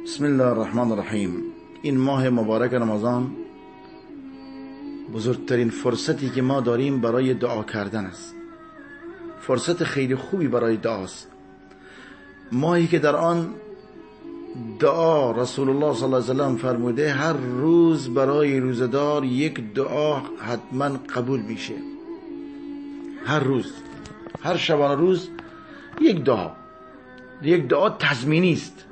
بسم الله الرحمن الرحیم. این ماه مبارک رمضان بزرگترین فرصتی که ما داریم برای دعا کردن است. فرصت خیلی خوبی برای دعاست. ماهی که در آن دعا رسول الله صلی الله علیه و سلم فرموده هر روز برای روزدار یک دعا حتما قبول میشه. هر روز، هر شبانه روز یک دعا تضمینی است.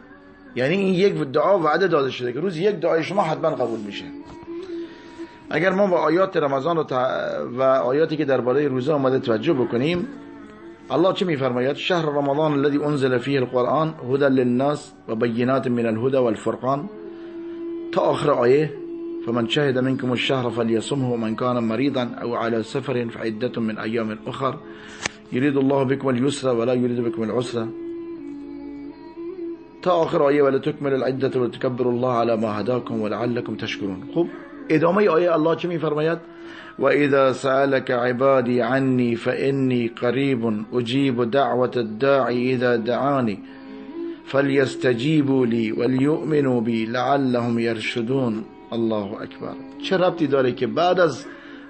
یعنی این یک دعا وعده داده شده که روز یک دعای شما حتما قبول میشه. اگر ما با آیات رمضان و آیاتی که درباره روزه آمده توجه بکنیم، الله چه میفرماید؟ شهر رمضان الذي انزل فيه القرآن هدى للناس و بینات من الهدى والفرقان تا آخر آیه. فمن شهد منكم الشهر فليصمه ومن كان مريضا او على سفر فعدة من ايام اخر يريد الله بكم اليسر ولا يريد بكم العسر تا آخر آیه. ولتکمل العدة ولتکبروا الله على ما هداكم ولعلكم تشكرون. خب ادامه آیه الله چه میفرماید؟ و اذا سألك عبادي عني فإني قريب اجيب دعوة الداعي اذا دعاني فليستجيبوا لي وليؤمنوا بي لعلهم يرشدون. الله اکبر. چه ربطی داره که بعد از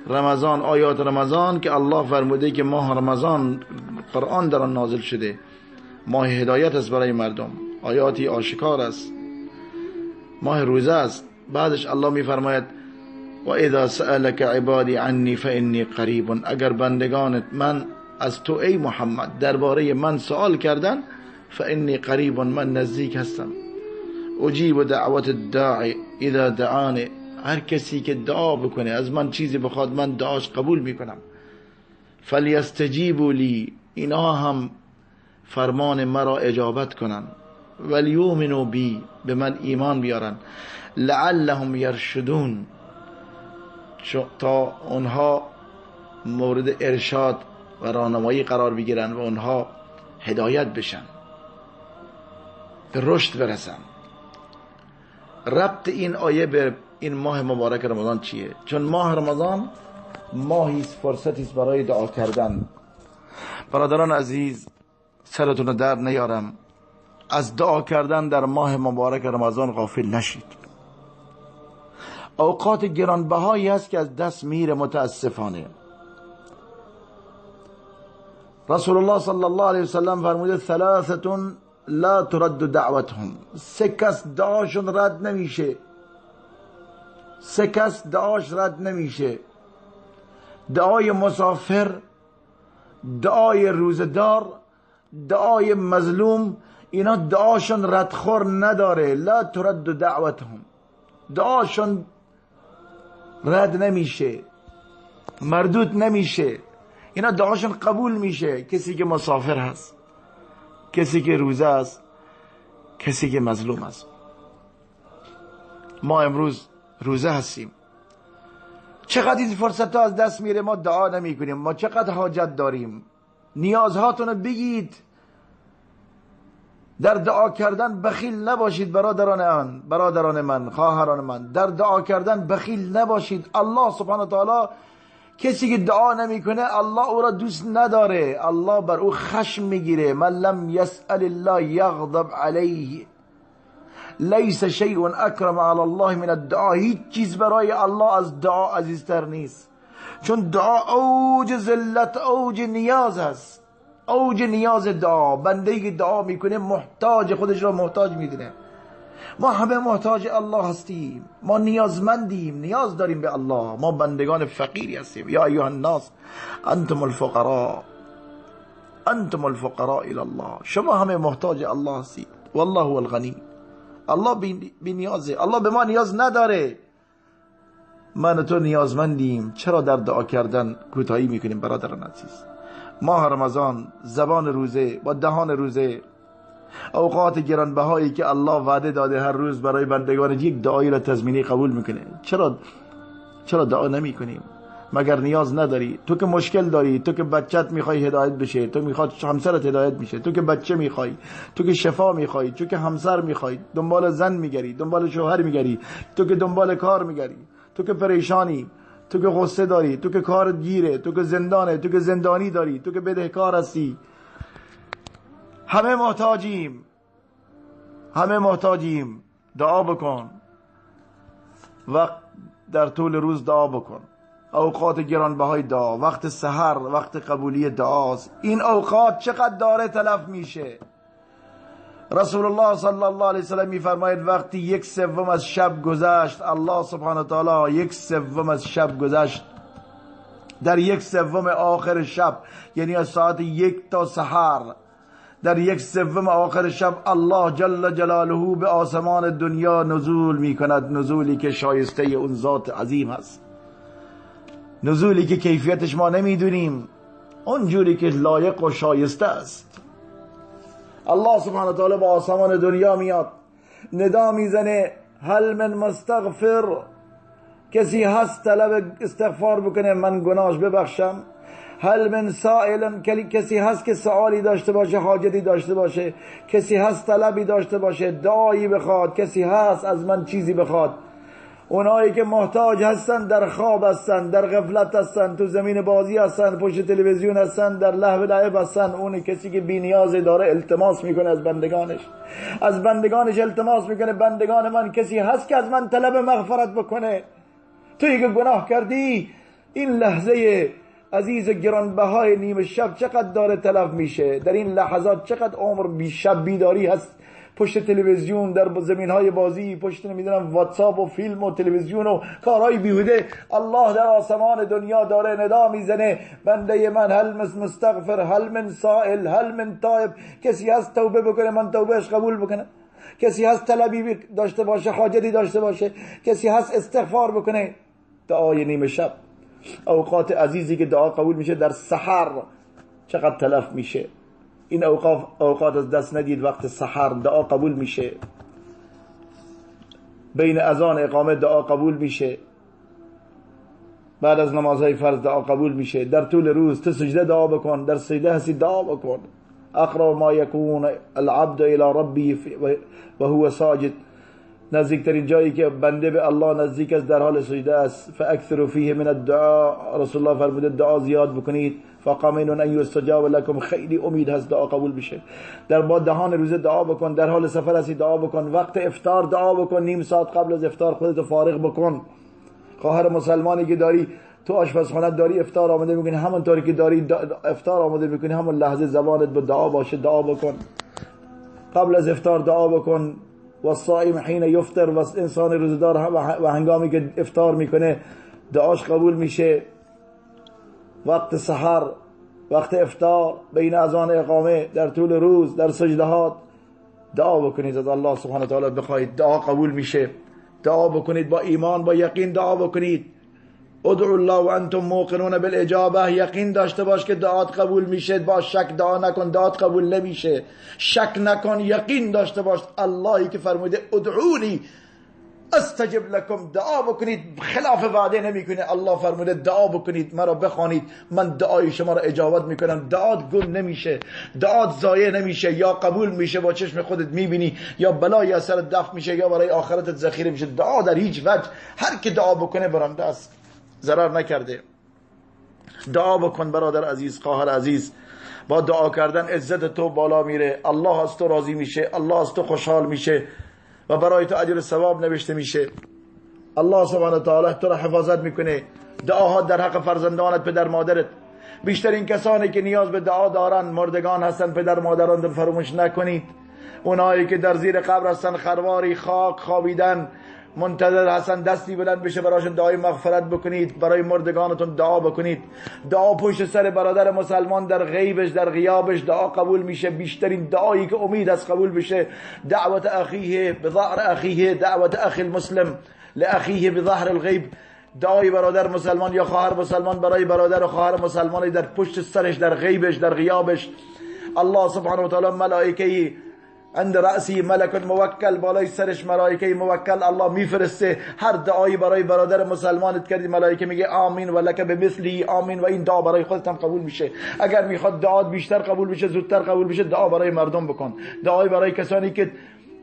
رمضان، آیات رمضان که الله فرموده که ماه رمضان قرآن در آن نازل شده، ماه هدایت است برای مردم، آیاتی آشکار است، ماه روزه است، بعدش الله میفرماید و اذا سألك عبادي عني فإني قریب. اگر بندگانت من از تو ای محمد درباره من سوال کردن، فإني قریب، من نزدیک هستم. اجیب دعوت الداعی اذا دعاني، هر کسی که دعا بکنه، از من چیزی بخواد، من دعاش قبول میکنم. فلیستجیبوا لی، اینا هم فرمان مرا اجابت کنن. ولیؤمنوا بی، به من ایمان بیارن. لعلهم یرشدون، تا اونها مورد ارشاد و راهنمایی قرار بگیرن و اونها هدایت بشن، به رشد برسن. ربط این آیه به این ماه مبارک رمضان چیه؟ چون ماه رمضان ماهی فرصتی است برای دعا کردن. برادران عزیز، سرتون رو درد نیارم، از دعا کردن در ماه مبارک رمضان غافل نشید. اوقات گرانبهایی است که از دست میره متاسفانه. رسول الله صلی الله علیه وسلم فرموده ثلاثه لا ترد دعوتهم، سه کس دعاشون رد نمیشه. سه کس دعاش رد نمیشه: دعای مسافر، دعای روزدار، دعای مظلوم. اینا دعاشون ردخور نداره. لا ترد دعوتهم، دعاشون رد نمیشه، مردود نمیشه. اینا دعاشون قبول میشه. کسی که مسافر هست، کسی که روزه است، کسی که مظلوم است. ما امروز روزه هستیم، چقدر این فرصت ها از دست میره، ما دعا نمی کنیم. ما چقدر حاجت داریم. نیازهاتون رو بگید. در دعا کردن بخیل نباشید برادران من، خواهران من. در دعا کردن بخیل نباشید. الله سبحانه و تعالی کسی که دعا نمیکنه الله او را دوست نداره، الله بر او خشم میگیره. من لم يسأل الله یغضب علیه، لیس شیء اکرم علی الله من الدعا. هیچ چیز برای الله از دعا عزیزتر نیست، چون دعا اوج ذلت، اوج نیاز است، اوج نیاز دعا. بنده که دعا میکنه محتاج، خودش را محتاج میدونه. ما همه محتاج الله هستیم، ما نیازمندیم، نیاز داریم به الله. ما بندگان فقیری هستیم. یا ایها الناس انتم الفقراء، انتم الفقراء الى الله. شما همه محتاج الله هستید. والله هو الغنی. الله بی نیازه، الله به ما نیاز نداره. من تو نیازمندیم. چرا در دعا کردن کوتاهی میکنیم برادران عزیز؟ ماه رمضان، زبان روزه با دهان روزه، اوقات گرانبهایی که الله وعده داده هر روز برای بندگان یک دعایی را تضمینی قبول میکنه. چرا دعا نمی کنیم؟ مگر نیاز نداری؟ تو که مشکل داری، تو که بچت میخوای هدایت بشه، تو میخواد همسرت هدایت بشه، تو که بچه میخوای، تو که شفا میخوای، تو که همسر میخوای، دنبال زن میگری، دنبال شوهر میگری، تو که دنبال کار میگری، تو که پریشانی، تو که غصه داری، تو که کارت گیره، تو که زندانه، تو که زندانی داری، تو که بدهکار هستی. همه محتاجیم، همه محتاجیم. دعا بکن، وقت در طول روز دعا بکن، اوقات گرانبهای دعا، وقت سحر وقت قبولی دعاست. این اوقات چقدر داره تلف میشه. رسول الله صلی الله علیه وسلم میفرماید وقتی 1/3 از شب گذشت، الله سبحانه تعالی 1/3 از شب گذشت، در 1/3 آخر شب، یعنی از ساعت 1 تا سحر، در 1/3 آخر شب الله جل جلاله به آسمان دنیا نزول میکند، نزولی که شایسته اون ذات عظیم است، نزولی که کیفیتش ما نمیدونیم، اونجوری که لایق و شایسته است. الله سبحانه تعالی به آسمان دنیا میاد، ندا میزنه هل من مستغفر، کسی هست طلب استغفار بکنه من گناهش ببخشم؟ هل من سائل، کسی هست که سوالی داشته باشه، حاجتی داشته باشه، کسی هست طلبی داشته باشه، دعایی بخواد، کسی هست از من چیزی بخواد؟ اونایی که محتاج هستن در خواب هستن، در غفلت هستن، تو زمین بازی هستن، پشت تلویزیون هستن، در لهو لعب هستن، اون کسی که بی نیاز داره التماس میکنه از بندگانش التماس میکنه بندگان من کسی هست که از من طلب مغفرت بکنه؟ تویی که گناه کردی، این لحظه عزیز گرانبهای نیمه شب چقدر داره تلف میشه. در این لحظات چقدر عمر شب بیداری هست، پشت تلویزیون، در زمینهای بازی، پشت نمیدونم واتساپ و فیلم و تلویزیون و کارهای بیهوده. الله در آسمان دنیا داره ندا میزنه بنده من هل مستغفر، هل من سائل، هل من تائب، کسی هست توبه بکنه من توبهش قبول بکنه؟ کسی هست طلبی داشته باشه، حاجتی داشته باشه، کسی هست استغفار بکنه؟ دعای نیمه شب، اوقات عزیزی که دعا قبول میشه در سحر چقدر تلف میشه. این اوقات از دست ندید. وقت سحر دعا قبول میشه، بین اذان اقامه دعا قبول میشه، بعد از نمازهای فرض دعا قبول میشه، در طول روز تو سجده دعا بکن، در سجده هستی دعا بکن. اقرب ما یکون العبد الى ربی و هو ساجد، نزدیکترین جایی که بنده به الله نزدیک است در حال سجده است. فاکثروا فیه من الدعاء، رسول الله فرموده دعا زیاد بکنید. فقامن ان یستجاب لكم، خیلی امید هست دعا قبول بشه. در با دهان روزه دعا بکن، در حال سفر هستی دعا بکن، وقت افطار دعا بکن، نیم ساعت قبل از افطار خودتو فارغ بکن. خواهر مسلمانی که داری تو آشپزخانه داری افطار آماده میکنی، همونطوری که داری افطار آماده میکنی همون لحظه زبانت به دعا باشه، دعا بکن. قبل از افطار دعا بکن. و الصائم حین یفطر، و انسان روزدار و هنگامی که افطار میکنه دعاش قبول میشه. وقت سحر، وقت افطار، بین اذان اقامه، در طول روز، در سجدهات دعا بکنید از الله سبحانه و تعالی بخواید، دعا قبول میشه. دعا بکنید با ایمان، با یقین دعا بکنید. ادعوا الله و انتم موقنون بالاجابه، یقین داشته باش که دعات قبول میشه. با شک دعا نکن، دعات قبول نمیشه. شک نکن، یقین داشته باش. اللهی که فرموده ادعونی استجب لكم، دعا بکنید، خلاف وعده نمیکنه. الله فرموده دعا بکنید، مرا بخوانید، من دعای شما را اجابت میکنم. دعات گم نمیشه، دعات ضایع نمیشه، یا قبول میشه با چشم خودت میبینی، یا بلای از سرت دفع میشه، یا برای آخرتت ذخیره میشه. دعا در هیچ وجه، هر کی دعا بکنه برنده است، ضرر نکرده. دعا بکن برادر عزیز، خواهر عزیز. با دعا کردن عزت تو بالا میره، الله از تو راضی میشه، الله از تو خوشحال میشه و برای تو اجر ثواب نوشته میشه. الله سبحانه و تعالی تو را حفاظت میکنه. دعاها در حق فرزندانت، پدر مادرت. بیشترین کسانی که نیاز به دعا دارن مردگان هستن، پدر مادران. در فراموش نکنید. اونایی که در زیر قبر هستن، خرواری خاک خوابیدن، منتظر هستن دستی بلند بشه براشون دعای مغفرت بکنید. برای مردگانتون دعا بکنید. دعا پشت سر برادر مسلمان در غیبش، در غیابش دعا قبول میشه. بیشترین دعایی که امید است قبول بشه دعوت اخیه بظهر اخیه، دعوت اخی المسلم لاخیه بظهر الغیب. دعای برادر مسلمان یا خواهر مسلمان برای برادر و خواهر مسلمانی در پشت سرش، در غیبش، در غیابش. الله سبحانه و تعالی ملائکه عند رأسی ملک موکل، بالای سرش ملائکه موکل الله میفرسته. هر دعایی برای برادر مسلمانت کردی ملائکه میگه آمین و لک بمثلی آمین، و این دعا برای خودت هم قبول میشه. اگر میخواد دعات بیشتر قبول بشه، زودتر قبول بشه، دعا برای مردم بکن. دعای برای کسانی که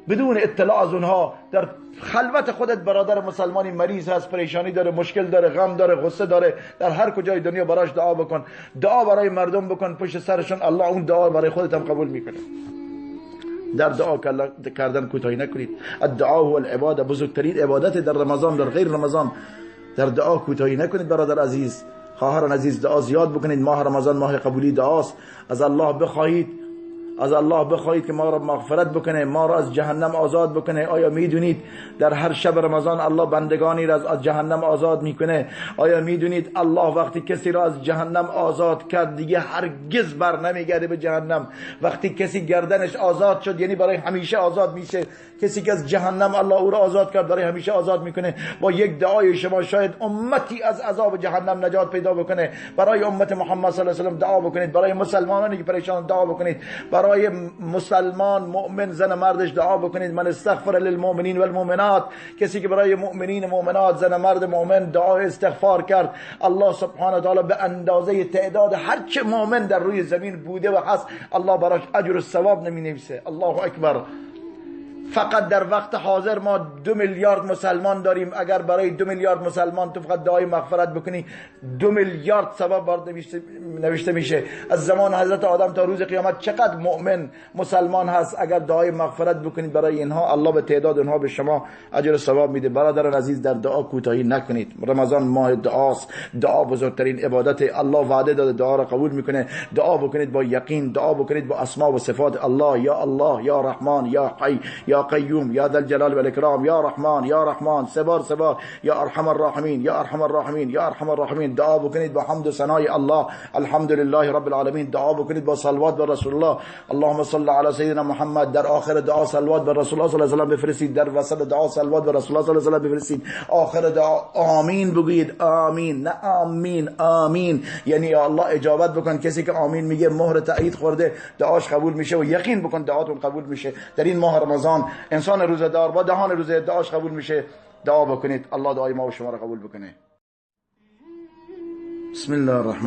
بدون اطلاع از اونها در خلوت خودت برادر مسلمانی مریض هست، پریشانی داره، مشکل داره، غم داره، غصه داره، در هر کجای دنیا براش دعا بکن. دعا برای مردم بکن پشت سرشون، الله اون دعا برای خودت هم قبول میکنه. در دعا کردن کوتاهی نکنید. الدعا هو العباده، بزرگترین عبادت در رمضان، در غیر رمضان. در دعا کوتاهی نکنید برادر عزیز، خواهران عزیز. دعا زیاد بکنید. ماه رمضان ماه قبولی دعاست. از الله بخواهید که ما را مغفرت بکنه، ما را از جهنم آزاد بکنه. آیا میدونید در هر شب رمضان الله بندگانی را از جهنم آزاد میکنه؟ آیا میدونید الله وقتی کسی را از جهنم آزاد کرد دیگه هرگز بر نمیگرده به جهنم؟ وقتی کسی گردنش آزاد شد یعنی برای همیشه آزاد میشه. کسی که از جهنم الله او را آزاد کرد برای همیشه آزاد میکنه. با یک دعای شما شاید امتی از عذاب جهنم نجات پیدا بکنه. برای امت محمد صلی الله علیه و آله دعا بکنید. برای مسلمانانی که پریشان دعا بکنید. برای مسلمان مؤمن زن مردش دعا بکنید. من استغفر للمؤمنین والمؤمنات، کسی که برای مؤمنین مؤمنات زن مرد مؤمن دعا استغفار کرد، الله سبحانه و تعالی به اندازه تعداد هر چه مؤمن در روی زمین بوده و هست الله براش اجر و ثواب نمی نویسه. الله اکبر. فقط در وقت حاضر ما 2 میلیارد مسلمان داریم. اگر برای 2 میلیارد مسلمان تو فقط دعای مغفرت بکنی 2 میلیارد ثواب برات نوشته میشه. از زمان حضرت آدم تا روز قیامت چقدر مؤمن مسلمان هست؟ اگر دعای مغفرت بکنید برای اینها الله به تعداد اونها به شما اجر و ثواب میده. برادران عزیز در دعا کوتاهی نکنید. رمضان ماه دعاست. دعا بزرگترین عبادت. الله وعده داده دعا را قبول میکنه. دعا بکنید با یقین. دعا بکنید با اسما و صفات الله. یا رحمان، یا حی، یا قیوم، یا ذل الجلال و الاکرام، یا رحمان، سه بار یا ارحم الراحمین، یا ارحم الراحمین. دعا بکنید با حمد و ثنای الله. الحمدلله رب العالمین. دعا بکنید با صلوات بر رسول الله. اللهم صل علی سیدنا محمد. در آخر دعا صلوات بر رسول الله صلی الله علیه و آله بفرستید. در وسط دعا صلوات بر رسول الله صلی الله علیه و آله بفرستید. آخر دعا آمین بگویید. آمین، نه آمین. آمین یعنی یا الله اجابت بکن. کسی که آمین میگه مهر تایید خورده، دعاش قبول میشه. و یقین بکن دعاتون قبول میشه. در این ماه رمضان انسان روزه‌دار با دهان روزه دعاش قبول میشه. دعا بکنید الله دعای ما و شما را قبول بکنه. بسم الله الرحمن